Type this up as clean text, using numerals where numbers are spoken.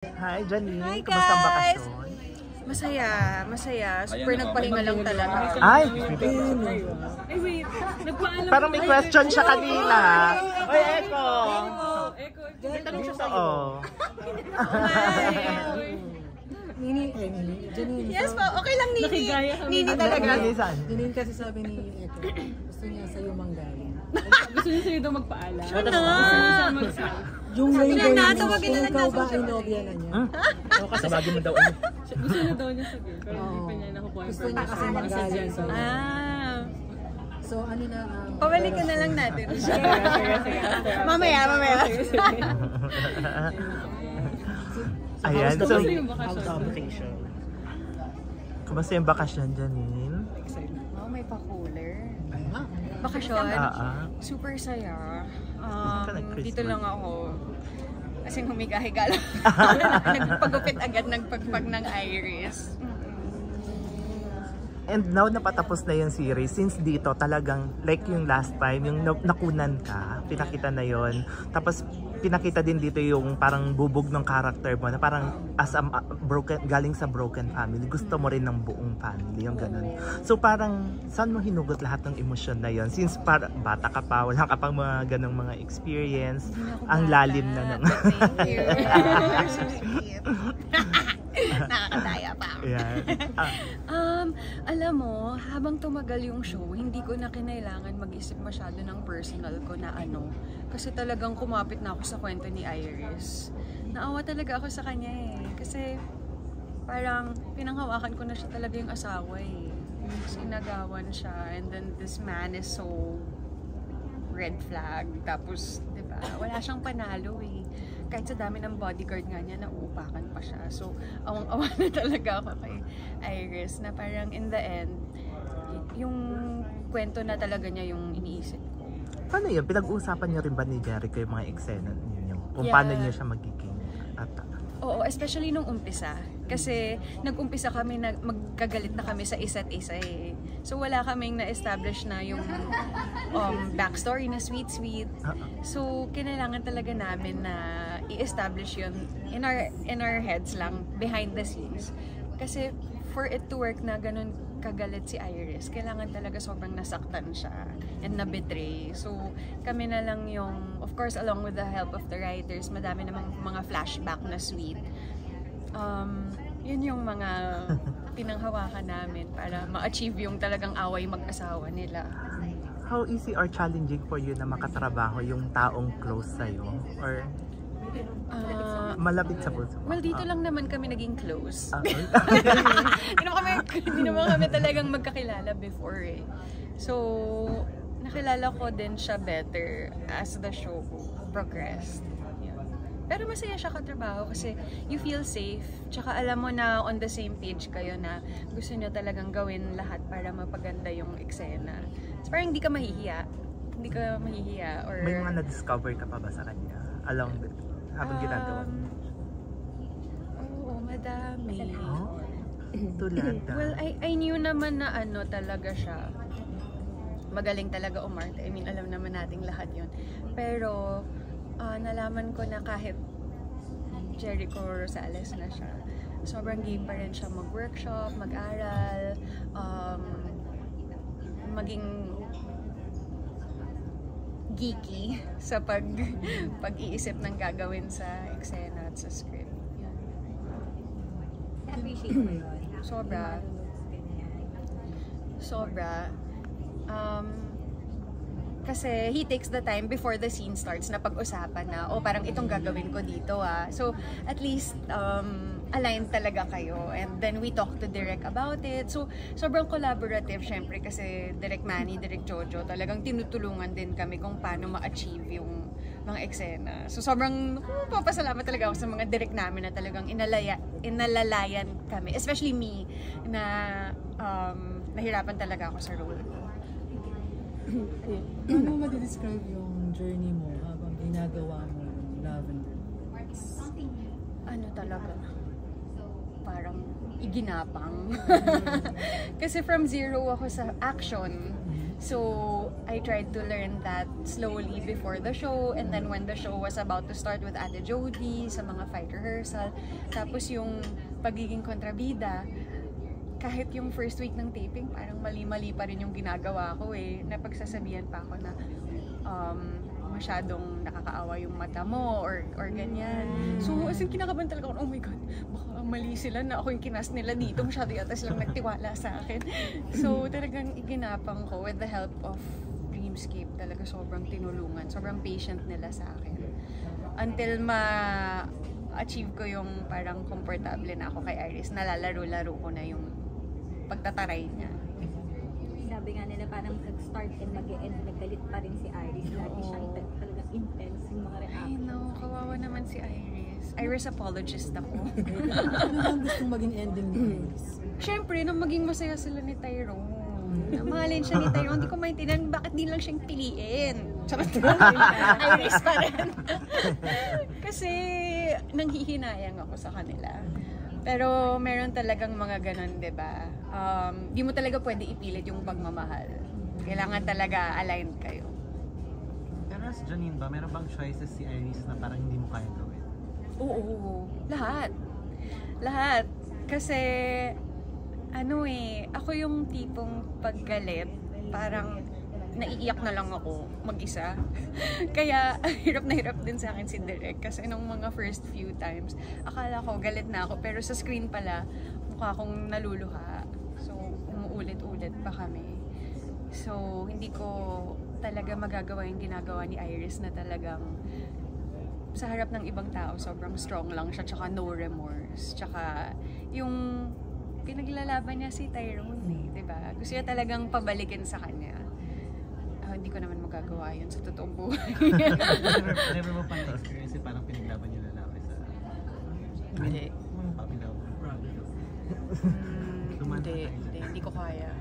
Hi, Janine. Hi, Kamusta ang guys! bakasyon? Masaya, masaya. Super nagpahinga lang talaga. Ay! Ay, wait. Nagpaalam. Parang may question siya kanina. Oy, Eko! Eko. May tanong siya sa'yo. Nini, Janine. Yes po, okay lang Nini. Nakigaya kami. Nini talaga. Nilisan. Janine kasi sabi ni Eko, gusto niya sa'yo manggaling. Gusto niya sa'yo daw magpaalam. Sure na. Gusto niya siya mag-sal. Yung Sabi later na, mo, tawagin na kung lang ikaw natin ba siya. ay nobya na niya. O, kasi bagay mo daw ano. Gusto niya daw niya sabihin. Pero hindi pa niya nakukuha yung Gusto niya kasi permission. manggaling Kasi sa'yo. Ah, So ano na ang... pabalikan na lang natin. Sige. Mamaya. Ayan, so, Gusto yung bakasyon. kumusta yung bakasyon, Janine? Oh, may pa-cooler. Ah, Bakasyon, Super. super saya. Ka nag-Christmas. Dito lang ako. Kasi humiga-higa lang. Nagpagupit agad, nagpagpag ng iris. And now, napatapos na yung series. Since dito, talagang, like yung last time, yung nakunan ka, pinakita na yon. Tapos, pinakita din dito yung parang bubog ng character mo na parang as a galing sa broken family, gusto mo rin ng buong family, yung ganun. So parang saan mo hinugot lahat ng emosyon na yon? Since bata ka pa, wala ka pang mga ganong mga experience, ang lalim na ng... Thank you. So sweet. Nakakadaya pa. Yeah. Alam mo, habang tumagal yung show, hindi ko na kinailangan mag-isip masyado ng personal ko na ano. Kasi talagang kumapit na ako sa kwento ni Iris. Naawa talaga ako sa kanya eh. Kasi parang pinanghawakan ko na siya talaga yung asawa eh. Sinagawan siya and then this man is so red flag. Tapos, di ba, wala siyang panalo eh. Kahit sa dami ng bodyguard nga niya, nauupakan pa siya. So, awang-awa na talaga ako kay Iris na parang in the end, yung kwento na talaga niya yung iniisip ko. Paano yun? Pinag-uusapan niyo rin ba ni Jericho yung mga eksena ninyo? Kung Yeah. paano niya siya magiging ata? Oo, especially nung umpisa. Kasi nag-umpisa kami, magkagalit na kami sa isa't isa eh. So wala kaming na-establish na yung backstory na sweet-sweet. So kinailangan talaga namin na i-establish yun in our heads lang, behind the scenes. Kasi for it to work na ganun kagalit si Iris, kailangan talaga sobrang nasaktan siya and na-betray. So, kami na lang yung, of course, along with the help of the writers, madami namang mga flashback na sweet. Yun yung mga pinanghawakan namin para ma-achieve yung talagang away mag-asawa nila. How easy or challenging for you na makatrabaho yung taong close sa'yo? Or malapit sa puso? Well, dito lang naman kami naging close. Hindi naman kami talagang magkakilala before eh. So, nakilala ko din siya better as the show progressed. Yun. Pero masaya siya katrabaho kasi you feel safe. Tsaka alam mo na on the same page kayo na gusto niyo talagang gawin lahat para mapaganda yung eksena. So, parang hindi ka mahihiya. Or... May mga na-discover ka pa ba sa kanya? Along the habang ginagawa? Oo, madami. Oh? Tulad na? Well, I knew naman na ano talaga siya. Magaling talaga umarte. I mean, alam naman nating lahat yun. Pero, nalaman ko na kahit Jericho Rosales na siya, sobrang game pa rin siya mag-workshop, mag-aral, maging geeky sa pag-iisip ng gagawin sa eksena at sa script. Yan. Appreciate mo yun. Sobra. Kasi he takes the time before the scene starts na pag-usapan na, parang itong gagawin ko dito ah. So, at least, aligned talaga kayo. And then we talk to Direk about it. So, sobrang collaborative syempre kasi Direk Manny, Direk Jojo, talagang tinutulungan din kami kung paano ma-achieve yung mga eksena. So, sobrang papasalamat talaga ako sa mga Direk namin na talagang inalalayan kami. Especially me, na nahirapan talaga ako sa role ko. Paano mo ma-describe yung journey mo habang ginagawa mo yung Lavender? Ano talaga? Parang iginapang. Kasi from zero ako sa action. So, I tried to learn that slowly before the show, and then when the show was about to start with Ate Jody, sa mga fight rehearsal, tapos yung pagiging kontrabida, kahit yung first week ng taping, parang mali-mali pa rin yung ginagawa ko eh. Napagsasabihan pa ako na masyadong nakakaawa yung mata mo or ganyan. So, as in, kinakabahan talaga ako, oh my God, baka mali sila na ako yung kinas nila dito. Masyado yata silang nagtiwala sa akin. So, talagang iginapang ko with the help of Dreamscape. Talaga sobrang tinulungan, sobrang patient nila sa akin. Until ma-achieve ko yung parang komportable na ako kay Iris, nalalaro-laro ko na yung pagtataray niya. Sabi nga nila parang nag-start and mag-e-end, naggalit pa rin si Iris. Lagi siyang talagang intense yung mga I reaction. know, kawawa naman si Iris. Iris apologist ako. Ano bang gustong maging ending ni Iris? Siyempre, nung maging masaya sila ni Tyrone. Mahalin siya ni Tyrone. Hindi ko maintindihan bakit di lang siyang piliin. Charot. Iris pa rin. Kasi nanghihinayang ako sa kanila. Pero meron talagang mga ganon, diba? Di mo talaga pwede ipilit yung pagmamahal. Kailangan talaga aligned kayo. Pero as Janine ba, meron bang choices si Iris na parang hindi mo kaya gawin? Oo, lahat. Lahat. Kasi, ako yung tipong paggalit, parang naiiyak na lang ako mag-isa. Kaya, hirap na hirap din sa akin si Direk. Kasi nung mga first few times, akala ko galit na ako. Pero sa screen pala, mukha akong naluluha. So, umuulit-ulit pa kami. So, hindi ko talaga magagawa yung ginagawa ni Iris na talagang sa harap ng ibang tao, sobrang strong lang siya. Tsaka no remorse. Tsaka, yung pinaglalaban niya si Tyrone, diba? Gusto niya talagang pabalikin sa kanya. Hindi ko naman magagawa yun sa totoong buhay. Never mo pa na-experience yung parang pinaglaban yung lalaki sa Hindi. Papi Love? Hindi ko kaya.